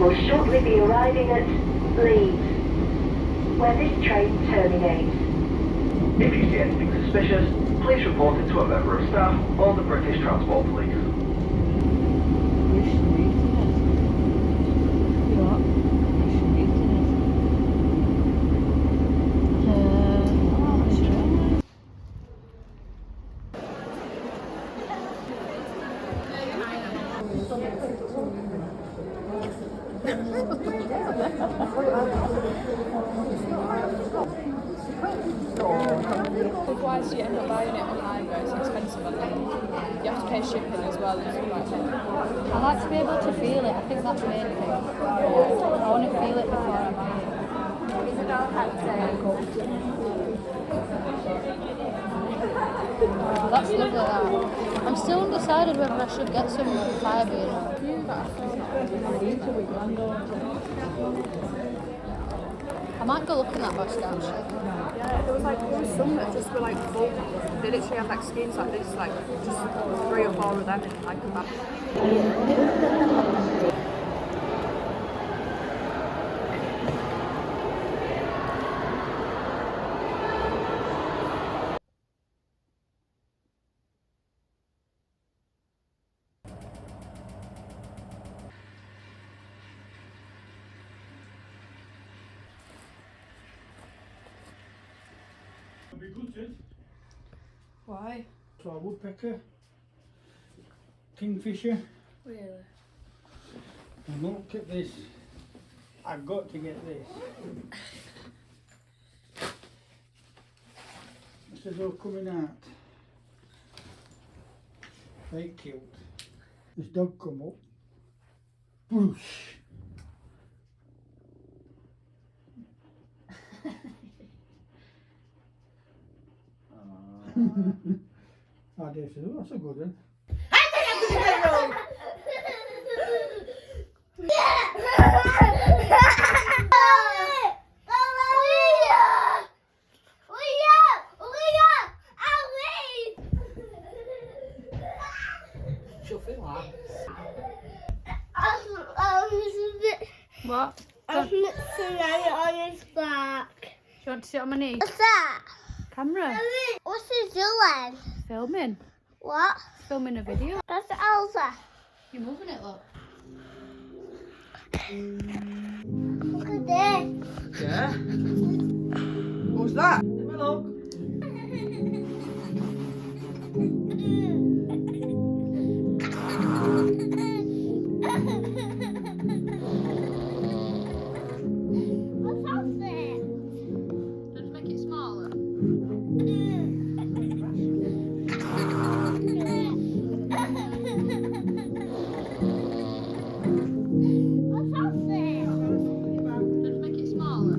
will shortly be arriving at Leeds, where this train terminates. If you see anything suspicious, please report it to a member of staff or the British Transport Police. Otherwise, you end up buying it online, but it's expensive, and then you have to pay shipping as well. And stuff like that. I like to be able to feel it. I think that's the main thing. I want to feel it before I buy it. Oh, that's lovely, that. I'm still undecided whether I should get some Fibre, you know. I might go look in that basket, actually. Yeah, there was some that just were like full. They literally have like schemes like this, like just 3 or 4 of them in like a bag. Be gutted. Why? So a woodpecker, kingfisher, Really? and look at this. I've got to get this. This is all coming out. Very cute. This dog come up. Whoosh. I dare say, oh, that's a good one. What? I'm sitting on his back. Do you want to sit on my knee? What's that? Camera. What's he doing? Filming. What? Filming a video. That's Elsa. You're moving it, look. Look at this. Yeah. What's that? Hello. What's that? Just make it smaller. Just make it smaller.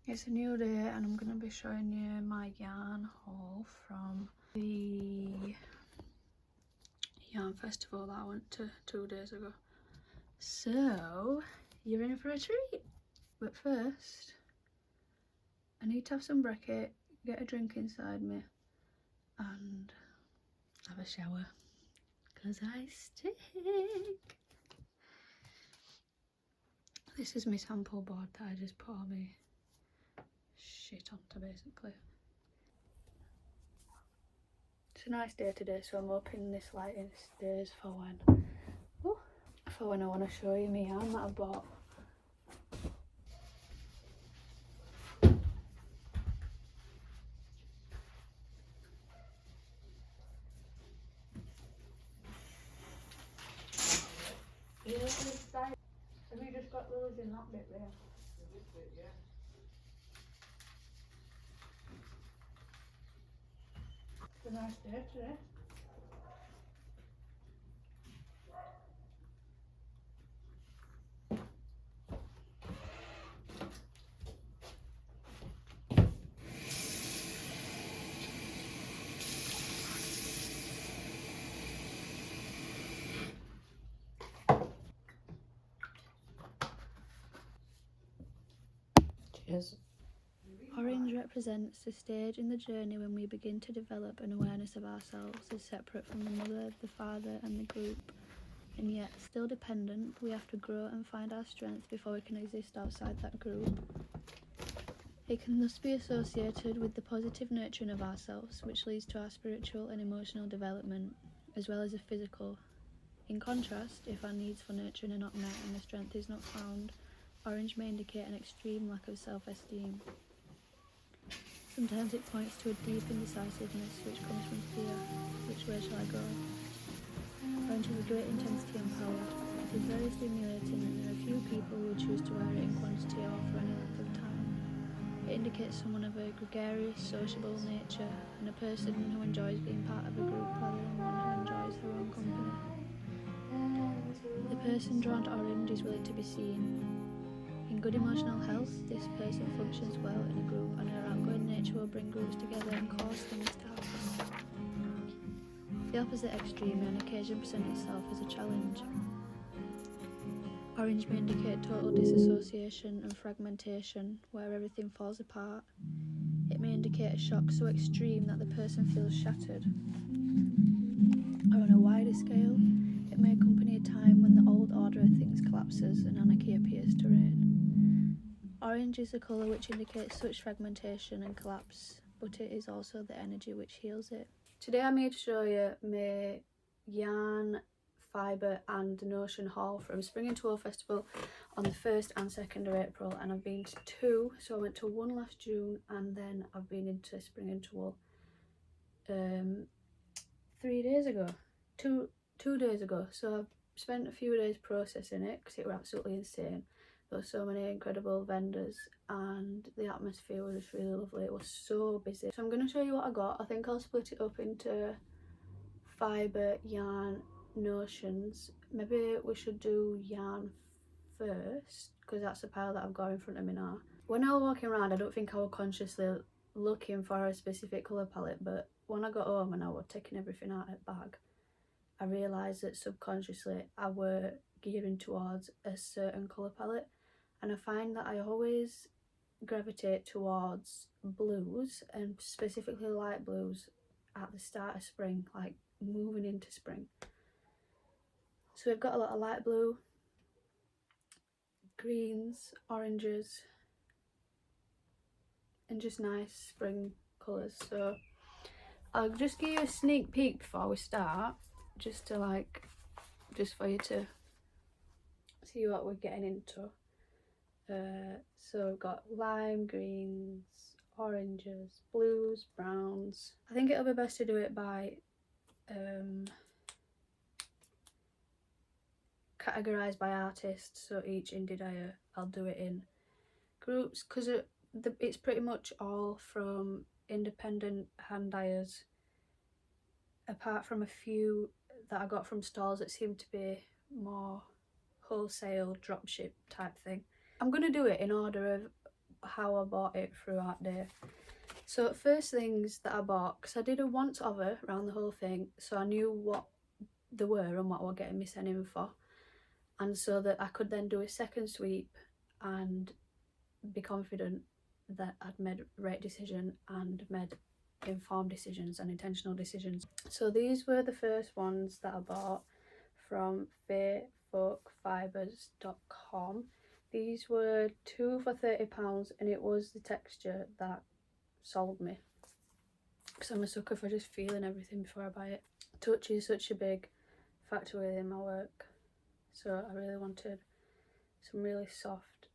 It's a new day and I'm going to be showing you my yarn haul from the yarn festival that I went to 2 days ago. So, you're in for a treat. But first, I need to have some brekkie, get a drink inside me and have a shower. Because I stink. This is my sample board that I just put all my shit onto, basically. It's a nice day today, so I'm hoping this lighting stays for when I want to show you my yarn that I bought. Have you just got those in that bit there? This bit, yeah. It's a nice day today. is. Orange represents the stage in the journey when we begin to develop an awareness of ourselves as separate from the mother, the father and the group, and yet still dependent. We have to grow and find our strength before we can exist outside that group. It can thus be associated with the positive nurturing of ourselves, which leads to our spiritual and emotional development, as well as a physical. In contrast, if our needs for nurturing are not met and the strength is not found, orange may indicate an extreme lack of self-esteem. Sometimes it points to a deep indecisiveness which comes from fear. Which way shall I go? Orange has a great intensity and power. It is very stimulating and there are few people who would choose to wear it in quantity or for any length of time. It indicates someone of a gregarious, sociable nature and a person who enjoys being part of a group rather than one who enjoys their own company. The person drawn to orange is willing to be seen. In good emotional health, this person functions well in a group and her outgoing nature will bring groups together and cause things to happen. The opposite extreme may on occasion present itself as a challenge. Orange may indicate total disassociation and fragmentation, where everything falls apart. It may indicate a shock so extreme that the person feels shattered. Or on a wider scale, it may accompany a time when the old order of things collapses and anarchy appears to reign. Orange is a colour which indicates such fragmentation and collapse, but it is also the energy which heals it. Today I'm here to show you my yarn, fibre and notion haul from Spring and Tulle Festival on the 1st and 2nd of April, and I've been to 2, so I went to 1 last June and then I've been into Spring and Tulle 3 days ago, two days ago, so I've spent a few days processing it because it was absolutely insane. There were so many incredible vendors and the atmosphere was just really lovely. It was so busy. So I'm going to show you what I got. I think I'll split it up into fibre, yarn, notions. Maybe we should do yarn first because that's the pile that I've got in front of me now. When I was walking around, I don't think I was consciously looking for a specific colour palette, but when I got home and I was taking everything out of the bag, I realised that subconsciously I were gearing towards a certain colour palette, and I find that I always gravitate towards blues, and specifically light blues at the start of spring, like moving into spring. So we've got a lot of light blue, greens, oranges and just nice spring colours. So I'll just give you a sneak peek before we start, just for you to see what we're getting into. So we've got lime, greens, oranges, blues, browns. I think it'll be best to do it by categorised by artist, so each indie dyer I'll do it in groups because it's pretty much all from independent hand dyers, apart from a few that I got from stalls that seem to be more wholesale dropship type thing. I'm going to do it in order of how I bought it throughout day. So first things that I bought, because I did a once over around the whole thing, so I knew what they were and what I was getting me sent in for, and so that I could then do a second sweep and be confident that I'd made a right decision and made informed decisions and intentional decisions. So these were the first ones that I bought from fibres.com. These were 2 for £30 and it was the texture that sold me, because I'm a sucker for just feeling everything before I buy it. Touch is such a big factor within my work, so I really wanted some really soft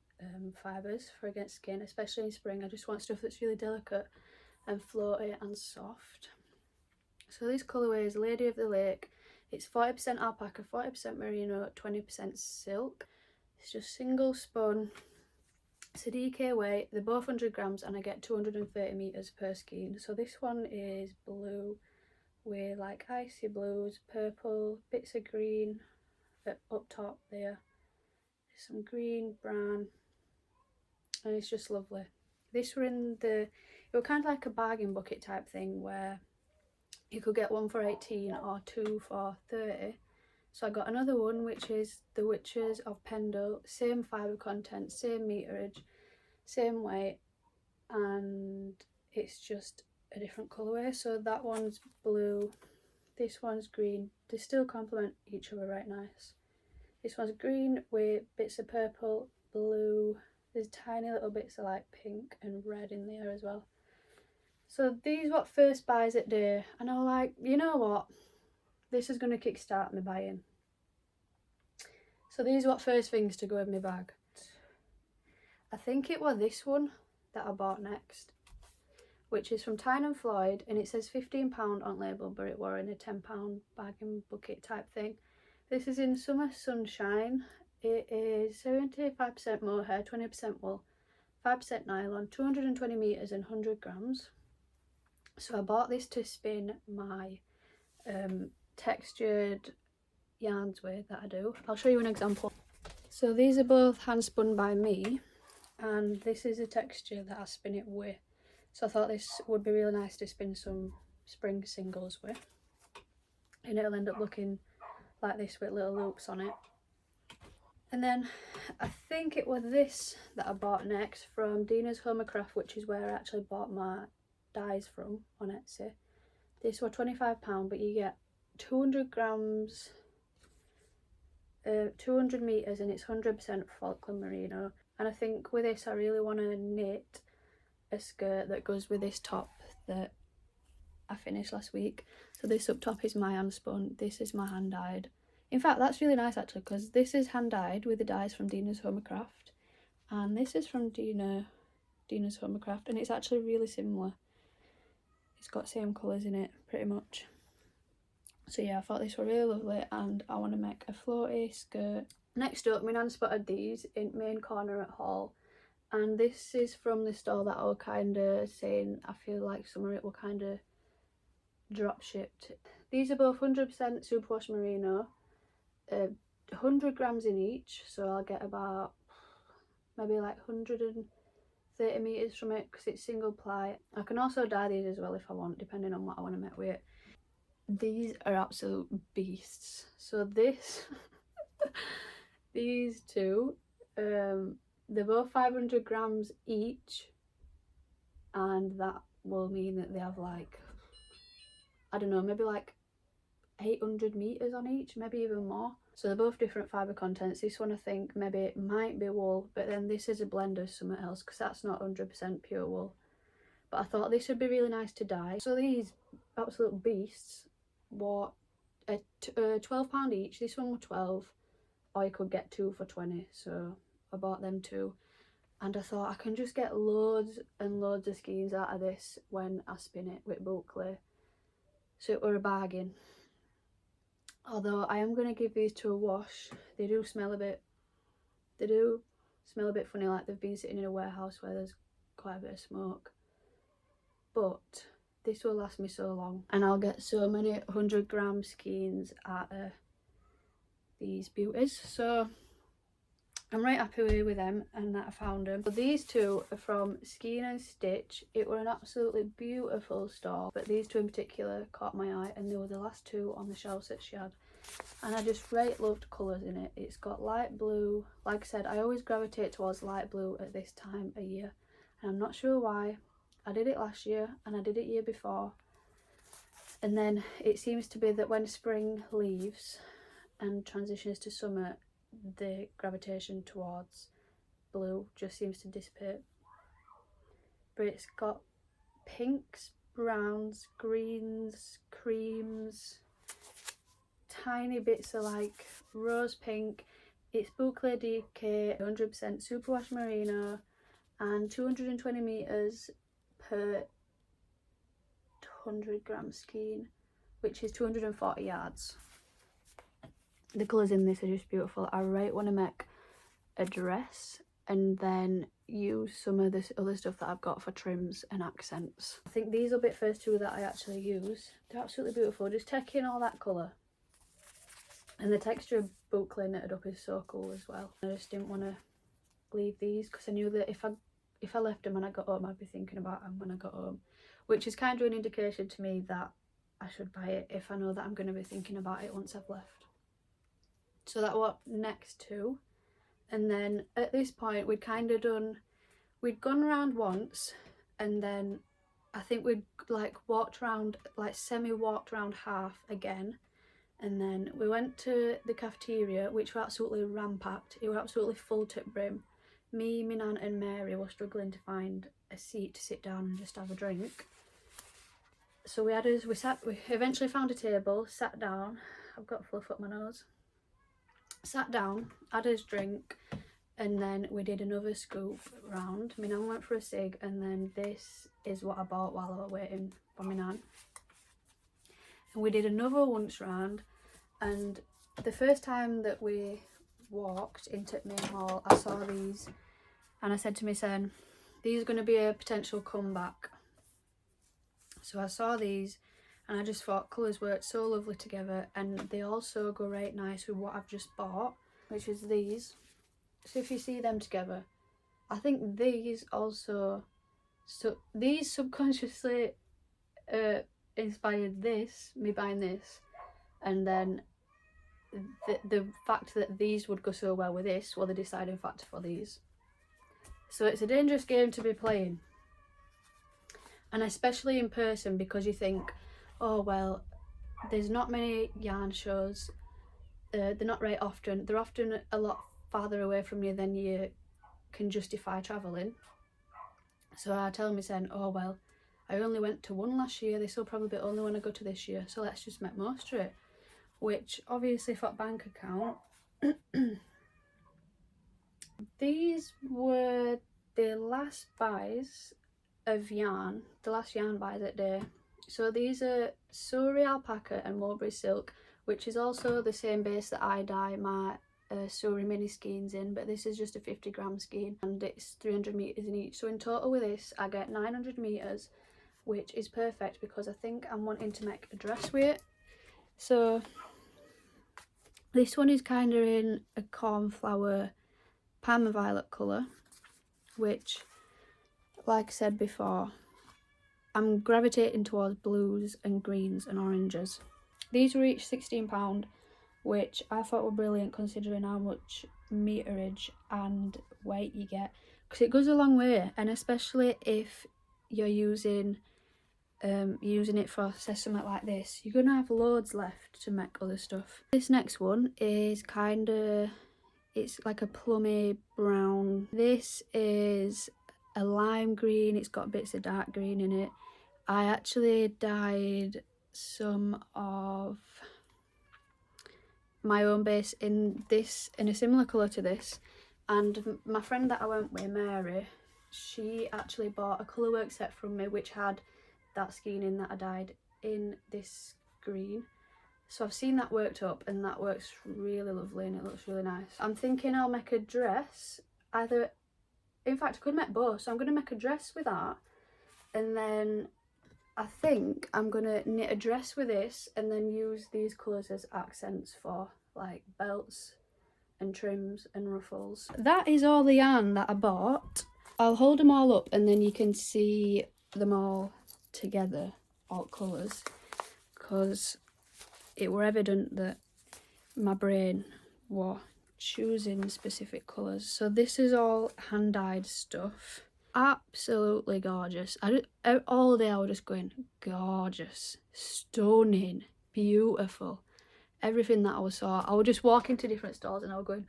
fibres for against skin, especially in spring. I just want stuff that's really delicate and floaty and soft. So this colourway is Lady of the Lake. It's 40% alpaca, 40% merino, 20% silk. It's just single spun. It's a DK weight. They're both 100 grams and I get 230 metres per skein. So this one is blue with like icy blues, purple, bits of green up top there. Some green, brown, and it's just lovely. This were in it were kind of like a bargain bucket type thing where you could get 1 for 18 or 2 for 30. So I got another one which is The Witches of Pendle, same fibre content, same meterage, same weight, and it's just a different colourway. So that one's blue, this one's green. They still complement each other right nice. This one's green with bits of purple, blue, there's tiny little bits of like pink and red in there as well. So these what first buys at day, and I was like, you know what, this is going to kickstart my buying. So these what first things to go in my bag. I think it was this one that I bought next, which is from Tyne & Floyd, and it says £15 on label, but it were in a £10 bag and bucket type thing. This is in Summer Sunshine. It is 75% mohair, 20% wool, 5% nylon, 220 meters and 100 grams. So I bought this to spin my textured yarns with that I do. I'll show you an example. So these are both hand spun by me, and this is a texture that I spin it with. So I thought this would be really nice to spin some spring singles with, and it'll end up looking like this with little loops on it. And then I think it was this that I bought next from Dina's Home & Craft, which is where I actually bought my dyes from on Etsy. This was £25, but you get 200 grams, 200 meters, and it's 100% Falkland merino. And I think with this I really want to knit a skirt that goes with this top that I finished last week. So this up top is my hand spun, this is my hand dyed. In fact, that's really nice actually, because this is hand dyed with the dyes from Dina's Home & Craft, and this is from Dina's Home & Craft, and it's actually really similar. It's got same colours in it pretty much. So yeah, I thought this were really lovely, and I want to make a floaty skirt. Next up, my nan spotted these in main corner at Hall, and this is from the store that I was kind of saying I feel like some of it will kind of drop shipped. These are both 100% superwash merino, 100 grams in each, so I'll get about maybe like 130 meters from it because it's single ply. I can also dye these as well if I want, depending on what I want to make with it. These are absolute beasts. So this these two, they're both 500 grams each, and that will mean that they have like, I don't know, maybe like 800 meters on each, maybe even more. So they're both different fibre contents. This one I think maybe it might be wool, but then this is a blend of something else because that's not 100% pure wool. But I thought this would be really nice to dye. So these absolute beasts were £12 each. This one was 12, or you could get 2 for 20, so I bought them 2. And I thought I can just get loads and loads of skeins out of this when I spin it with bulk clay. So it were a bargain. Although I am going to give these to a wash. They do smell a bit funny, like they've been sitting in a warehouse where there's quite a bit of smoke. But this will last me so long, and I'll get so many 100 gram skeins out of these beauties. So I'm right happy with them and that I found them. So these two are from Skein and Stitch. It were an absolutely beautiful store, but these two in particular caught my eye, and they were the last two on the shelves that she had. And I just right loved colours in it. It's got light blue. Like I said, I always gravitate towards light blue at this time of year, and I'm not sure why. I did it last year and I did it year before, and then it seems to be that when spring leaves and transitions to summer, the gravitation towards blue just seems to dissipate. But it's got pinks, browns, greens, creams, tiny bits of like rose pink. It's boucle DK, 100% superwash merino, and 220 meters per 100 gram skein, which is 240 yards. The colours in this are just beautiful. I right want to make a dress and then use some of this other stuff that I've got for trims and accents. I think these will be the first two that I actually use. They're absolutely beautiful. Just take in all that colour. And the texture of boucle knitted up is so cool as well. I just didn't want to leave these because I knew that if I left them when I got home, I'd be thinking about them when I got home, which is kind of an indication to me that I should buy it if I know that I'm going to be thinking about it once I've left. So that what next to, and then at this point we'd kind of done we'd gone around once, and then I think we'd like walked around, like semi-walked around half again, and then we went to the cafeteria, which was absolutely rampacked. It was absolutely full to the brim. Me, my nan and Mary were struggling to find a seat to sit down and just have a drink. So we eventually found a table, sat down. I've got fluff up my nose. Sat down, had his drink, and then we did another scoop round. My nan went for a cig, and then this is what I bought while I was waiting for my nan. And we did another once round, and the first time that we walked into the main hall, I saw these, and I said to my son, these are going to be a potential comeback. So I saw these, and I just thought colours work so lovely together, and they also go right nice with what I've just bought, which is these. So if you see them together, I think these also, so these subconsciously inspired this, me buying this, and then the fact that these would go so well with this was the deciding factor for these. So it's a dangerous game to be playing, and especially in person, because you think, oh well, there's not many yarn shows, they're not right often, they're often a lot farther away from you than you can justify travelling. So I tell my son, oh well, I only went to one last year, this will probably be the only one I go to this year, so let's just make most of it. Which obviously for bank account, these were the last buys of yarn, the last yarn buys that day. So these are Surrey alpaca and mulberry silk, which is also the same base that I dye my Surrey mini skeins in, but this is just a 50-gram skein, and it's 300 meters in each. So in total with this I get 900 meters, which is perfect because I think I'm wanting to make a dress with it. So this one is kind of in a cornflower Parma violet colour, which, like I said before, I'm gravitating towards blues and greens and oranges. These were each £16, which I thought were brilliant considering how much meterage and weight you get, because it goes a long way, and especially if you're using it for, say, something like this, you're gonna have loads left to make other stuff. This next one is kind of, it's like a plummy brown. This is a lime green, it's got bits of dark green in it. I actually dyed some of my own base in this, in a similar colour to this, and my friend that I went with, Mary, she actually bought a colourwork set from me which had that skein in that I dyed in this green. So I've seen that worked up, and that works really lovely and it looks really nice. I'm thinking I'll make a dress, either, in fact I could make both, so I'm going to make a dress with that, and then I think I'm going to knit a dress with this and then use these colours as accents for like belts and trims and ruffles. That is all the yarn that I bought. I'll hold them all up and then you can see them all together, all colours, because it were evident that my brain was choosing specific colours. So this is all hand dyed stuff. Absolutely gorgeous. All day I was just going, gorgeous, stunning, beautiful. Everything that I saw, I would just walk into different stores and I was going,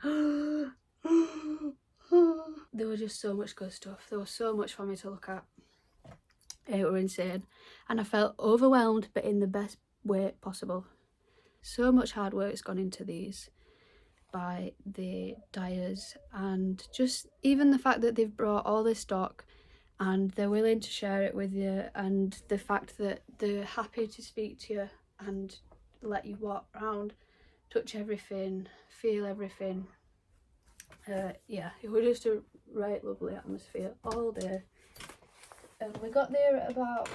there was just so much good stuff. There was so much for me to look at. It was insane, and I felt overwhelmed, but in the best way possible. So much hard work's gone into these by the dyers, and just even the fact that they've brought all this stock and they're willing to share it with you, and the fact that they're happy to speak to you and let you walk around, touch everything, feel everything. Yeah, it was just a right lovely atmosphere all day. We got there at about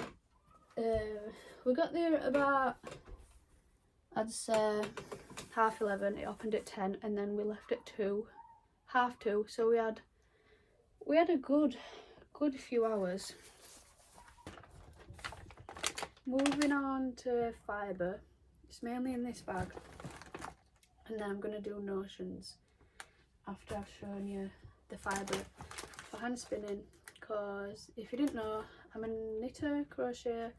I'd say 11:30. It opened at 10, and then we left at 2:30. So we had a good few hours. Moving on to Fibre. It's mainly in this bag, and then I'm gonna do notions after I've shown you the Fibre for hand spinning. because if you didn't know, I'm a knitter, crocheter,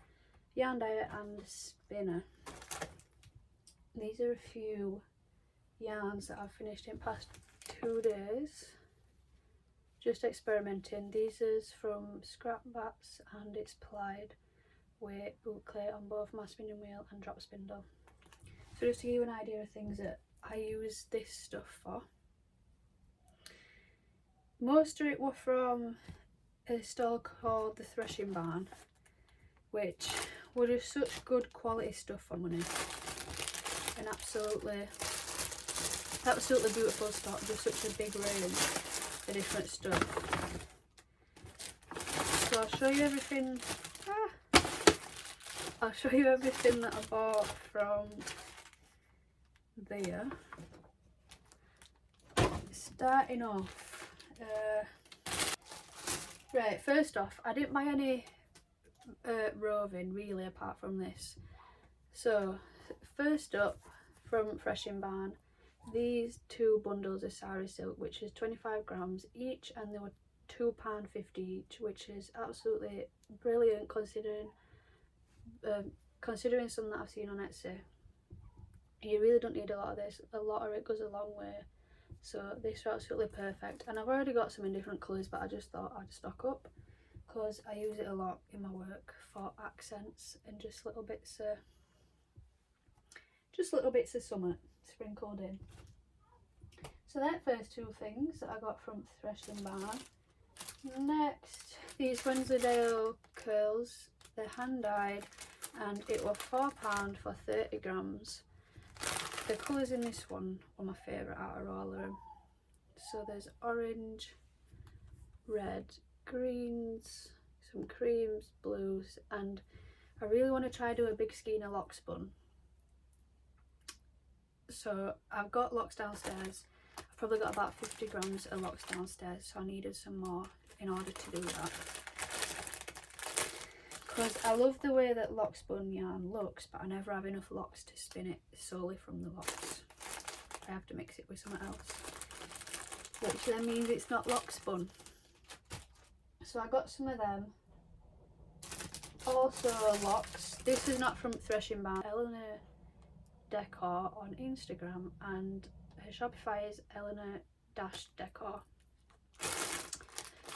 yarn dyer and spinner. These are a few yarns that I've finished in past 2 days, just experimenting. These is from scrap bats and it's plied weight boot clay on both my spinning wheel and drop spindle. So just to give you an idea of things that I use this stuff for. Most of it were from a stall called the Threshing Barn, which were just such good quality stuff for money, and absolutely beautiful stock, just such a big range of different stuff. So I'll show you everything. I'll show you everything that I bought from there. Starting off, right, first off, I didn't buy any roving really apart from this. So first up, from Threshing Barn, these 2 bundles of sari silk, which is 25 grams each, and they were £2.50 each, which is absolutely brilliant considering some that I've seen on Etsy. You really don't need a lot of this. A lot of it goes a long way. So this is absolutely perfect, and I've already got some in different colours, but I just thought I'd stock up because I use it a lot in my work for accents and just little bits of summer sprinkled in. So that first 2 things that I got from Threshing Barn. Next, these Wensleydale curls. They're hand dyed and it was £4 for 30 grams. The colours in this one were my favourite out of all of them. So there's orange, red, greens, some creams, blues, and I really want to try do a big skein of lock spun. So I've got locks downstairs. I've probably got about 50 grams of locks downstairs, so I needed some more in order to do that. Because I love the way that lock spun yarn looks, but I never have enough locks to spin it solely from the locks. I have to mix it with something else, which then means it's not lock spun. So I got some of them. Also locks. This is not from Threshing Barn. Eleanor Decor on Instagram, and her Shopify is Eleanor-Decor.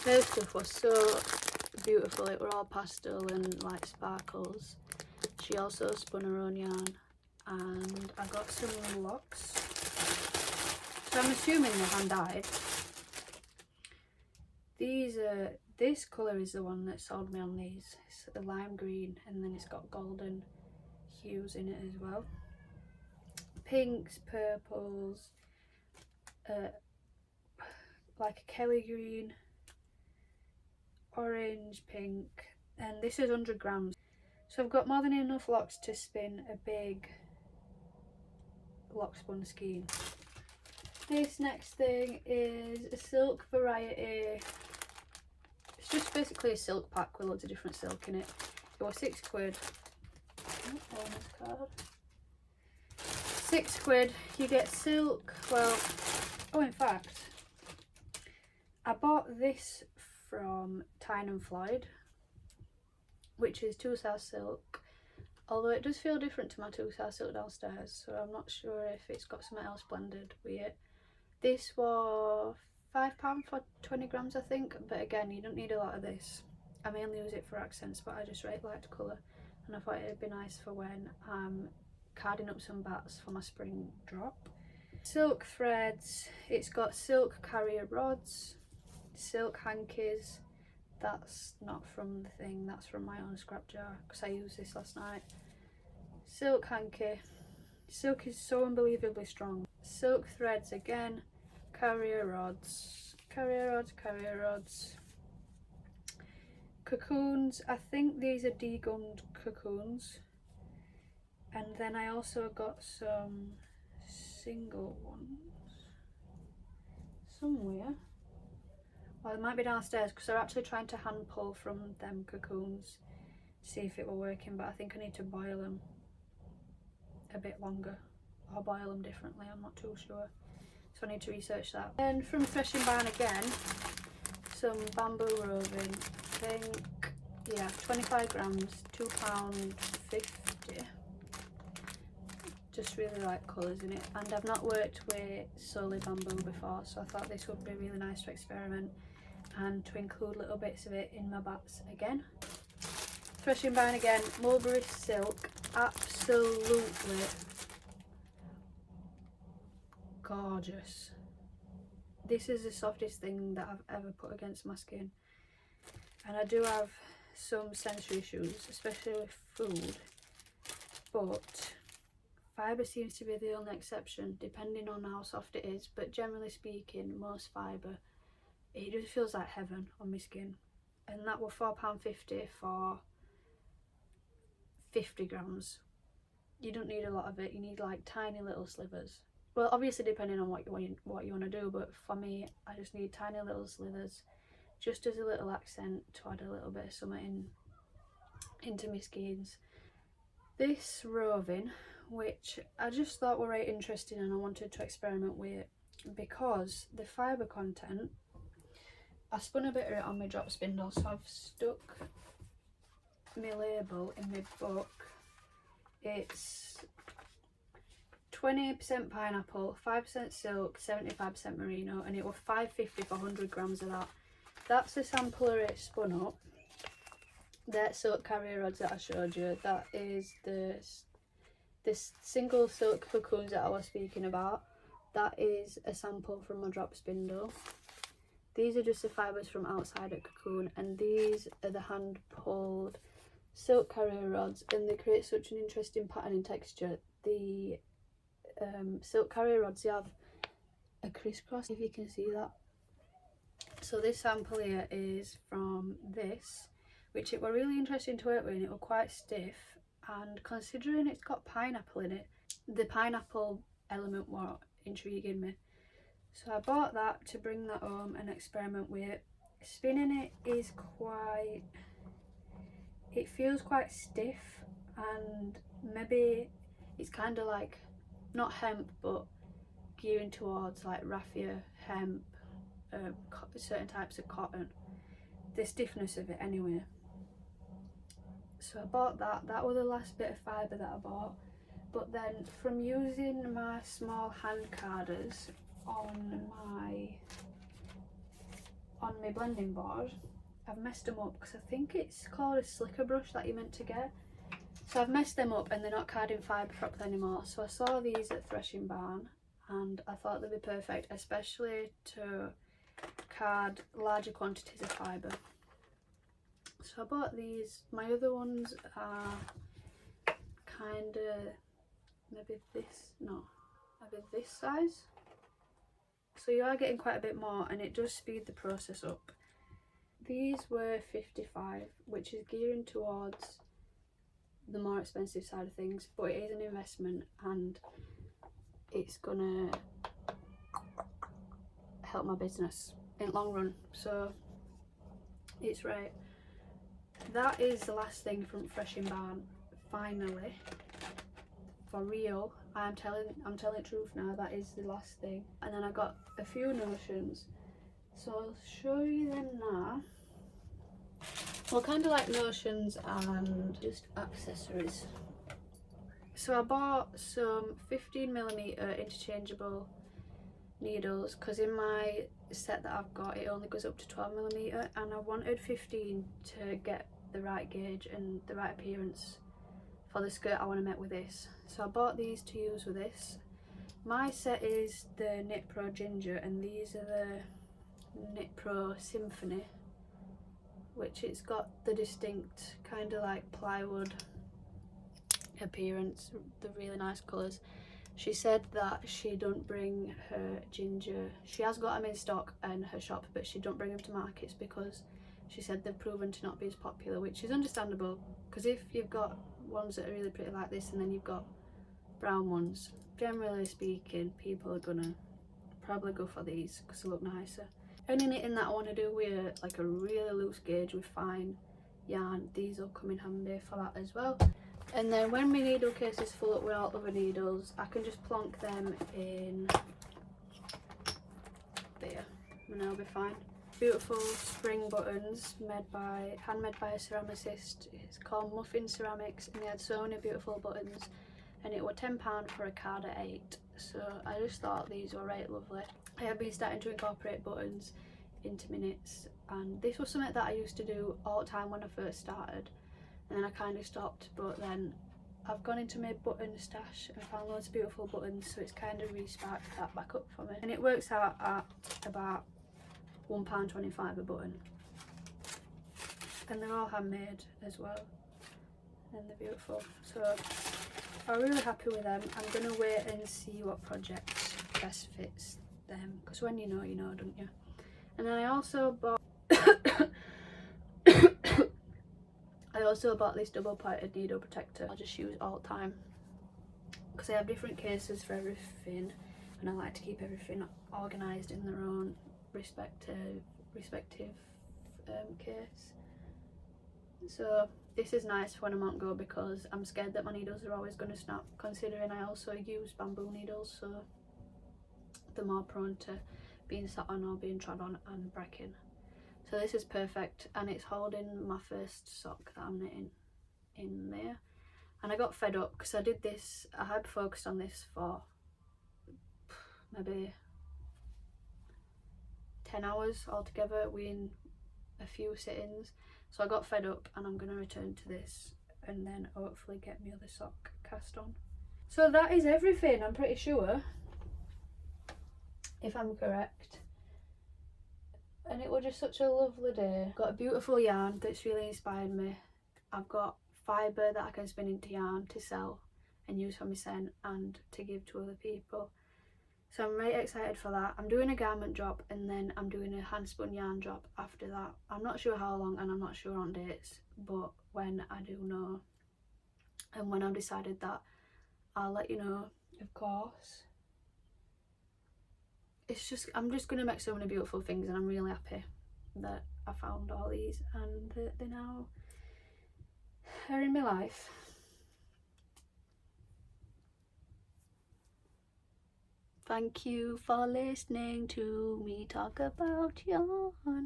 Her stuff was so beautiful. It were all pastel and like sparkles. She also spun her own yarn, and I got some locks. So I'm assuming they're hand dyed. These this colour is the one that sold me on these. It's a lime green, and then it's got golden hues in it as well. Pinks, purples, like a Kelly green, orange, pink, and this is 100 grams. So I've got more than enough locks to spin a big lock spun skein. This next thing is a silk variety. It's just basically a silk pack with loads of different silk in it. It was £6. Oh, owner's card. £6. You get silk. Well, oh, in fact, I bought this from Tyne and Floyd, which is 2-South silk, although it does feel different to my 2-South silk downstairs, so I'm not sure if it's got something else blended with it. This was £5 for 20 grams, I think, but again, you don't need a lot of this. I mainly use it for accents, but I just really liked colour, and I thought it'd be nice for when I'm carding up some bats for my spring drop. Silk threads. It's got silk carrier rods, silk hankies. That's not from the thing, that's from my own scrap jar because I used this last night. Silk hanky. Silk is so unbelievably strong. Silk threads again. Carrier rods. Carrier rods, carrier rods. Cocoons. I think these are degummed cocoons. And then I also got some single ones somewhere. Well, it might be downstairs because they're actually trying to hand pull from them cocoons to see if it will working, but I think I need to boil them a bit longer or boil them differently, I'm not too sure. So I need to research that. And from Threshing Barn again, some bamboo roving, I think, yeah, 25 grams, £2.50. Just really like colours in it, and I've not worked with solely bamboo before, so I thought this would be really nice to experiment and to include little bits of it in my bats again. Threshing barn again, mulberry silk, absolutely gorgeous. This is the softest thing that I've ever put against my skin, and I do have some sensory issues, especially with food, but fibre seems to be the only exception, depending on how soft it is, but generally speaking, most fibre, it just feels like heaven on my skin. And that was £4.50 for 50 grams. You don't need a lot of it, you need like tiny little slivers. Well, obviously depending on what you want to do, but for me, I just need tiny little slivers, just as a little accent to add a little bit of something into my skeins. This roving, which I just thought were right interesting and I wanted to experiment with, because the fibre content, I spun a bit of it on my drop spindle, so I've stuck my label in my book. It's 20% pineapple, 5% silk, 75% merino, and it was £5.50 for 100 grams of that. That's the sampler it spun up. That silk carrier rods that I showed you, that is this single silk cocoons that I was speaking about. That is a sample from my drop spindle. These are just the fibres from outside a cocoon, and these are the hand pulled silk carrier rods, and they create such an interesting pattern and texture. The silk carrier rods, they have a crisscross, if you can see that. So this sample here is from this, which it were really interesting to work with, and it were quite stiff, and considering it's got pineapple in it, the pineapple element were intriguing me. So I bought that to bring that home and experiment with. Spinning it is quite, it feels quite stiff, and maybe it's kind of like, not hemp, but gearing towards like raffia, hemp, certain types of cotton, the stiffness of it anyway. So I bought that. That was the last bit of fibre that I bought. But then from using my small hand carders on my blending board, I've messed them up, because I think it's called a slicker brush that you're meant to get. So I've messed them up and they're not carding fibre properly anymore. So I saw these at Threshing Barn and I thought they'd be perfect, especially to card larger quantities of fibre. So I bought these. My other ones are kind of maybe this size. So you are getting quite a bit more, and it does speed the process up. These were 55, which is gearing towards the more expensive side of things, but it is an investment and it's gonna help my business in the long run, so it's right. That is the last thing from Threshing Barn. Finally, for real, I'm telling the truth now, that is the last thing. And then I got a few notions, so I'll show you them now. Well, kind of like notions and just accessories. So I bought some 15mm interchangeable needles, because in my set that I've got it only goes up to 12mm, and I wanted 15 to get the right gauge and the right appearance for the skirt I want to make with this. So I bought these to use with this. My set is the Knit Pro Ginger, and these are the Knit Pro Symphony, which it's got the distinct kind of like plywood appearance, the really nice colours. She said that she don't bring her ginger, she has got them in stock in her shop, but she don't bring them to markets because she said they've proven to not be as popular, which is understandable, because if you've got ones that are really pretty like this and then you've got brown ones, generally speaking people are gonna probably go for these because they look nicer. Any knitting that I want to do with like a really loose gauge with fine yarn, these will come in handy for that as well. And then when my needle case is full up with all other needles, I can just plonk them in there and they'll be fine. beautiful spring buttons handmade by a ceramicist. It's called Muffin Ceramics, and they had so many beautiful buttons, and it was £10 for a card at 8. So I just thought these were right lovely. I have been starting to incorporate buttons into my knits, and this was something that I used to do all the time when I first started, and then I kind of stopped, but then I've gone into my button stash and found loads of beautiful buttons, so it's kind of re-sparked that back up for me, and it works out at about £1.25 a button, and they're all handmade as well, and they're beautiful. So I'm really happy with them. I'm gonna wait and see what project best fits them, because when you know, don't you? And then I also bought this double pointed needle protector. I'll just use all the time because I have different cases for everything, and I like to keep everything organised in their own respective case. So this is nice when I'm on go, because I'm scared that my needles are always going to snap, considering I also use bamboo needles, so they're more prone to being sat on or being trod on and breaking. So this is perfect, and it's holding my first sock that I'm knitting in there. And I got fed up because I did this, I had focused on this for maybe 10 hours altogether within a few sittings. So I got fed up, and I'm going to return to this and then hopefully get my other sock cast on. So that is everything, I'm pretty sure, if I'm correct. And it was just such a lovely day. Got a beautiful yarn that's really inspired me. I've got fibre that I can spin into yarn to sell and use for myself and to give to other people. So I'm really excited for that. I'm doing a garment drop, and then I'm doing a hand spun yarn drop after that. I'm not sure how long, and I'm not sure on dates, but when I do know, and when I've decided that, I'll let you know, of course. I'm just going to make so many beautiful things, and I'm really happy that I found all these and that they now are in my life. Thank you for listening to me talk about yarn.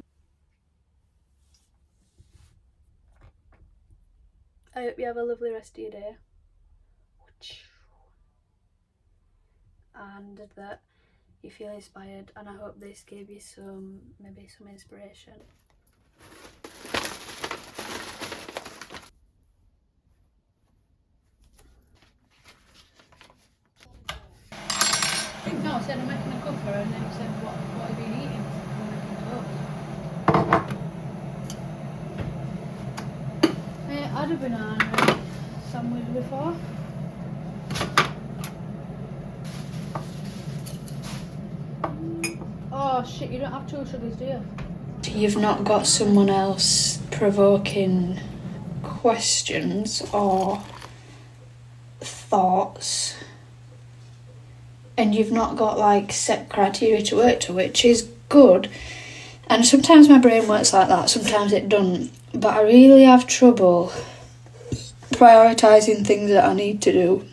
I hope you have a lovely rest of your day, and that you feel inspired, and I hope this gave you maybe some inspiration. No, I said I'm making a cuppa, and then he said, what have you been eating? I'm making toast. I had a banana sandwich before. Oh shit, you don't have 2 sugars, do you? You've not got someone else provoking questions or thoughts, and you've not got like set criteria to work to, which is good. And sometimes my brain works like that, sometimes it doesn't, but I really have trouble prioritising things that I need to do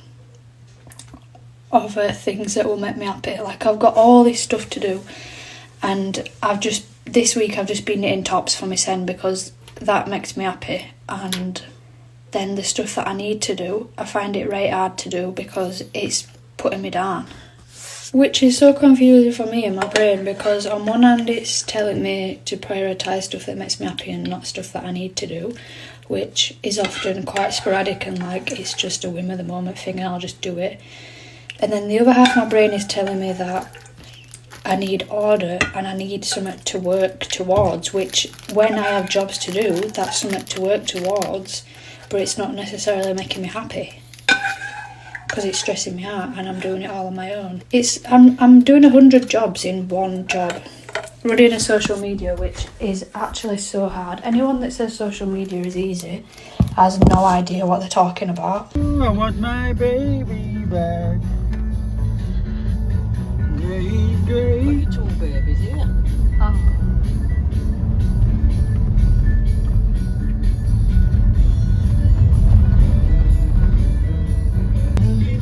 over things that will make me happy. Like, I've got all this stuff to do, and this week I've just been knitting tops for my son because that makes me happy, and then the stuff that I need to do, I find it right hard to do because it's putting me down, which is so confusing for me in my brain, because on one hand it's telling me to prioritise stuff that makes me happy and not stuff that I need to do, which is often quite sporadic and like it's just a whim of the moment thing and I'll just do it. And then the other half of my brain is telling me that I need order and I need something to work towards, which when I have jobs to do, that's something to work towards, but it's not necessarily making me happy because it's stressing me out and I'm doing it all on my own. I'm doing 100 jobs in one job. Running a social media, which is actually so hard. Anyone that says social media is easy has no idea what they're talking about. I want my baby back. Great, great. Two babies, yeah. Oh.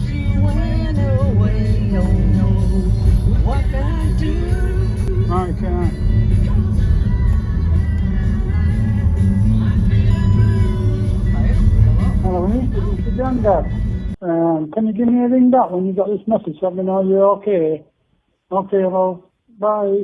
She went away, oh no, what can I do? Right, can I? to Granddad. Can you give me a ring back when you got this message so let me know you're okay? Okay, well, bye.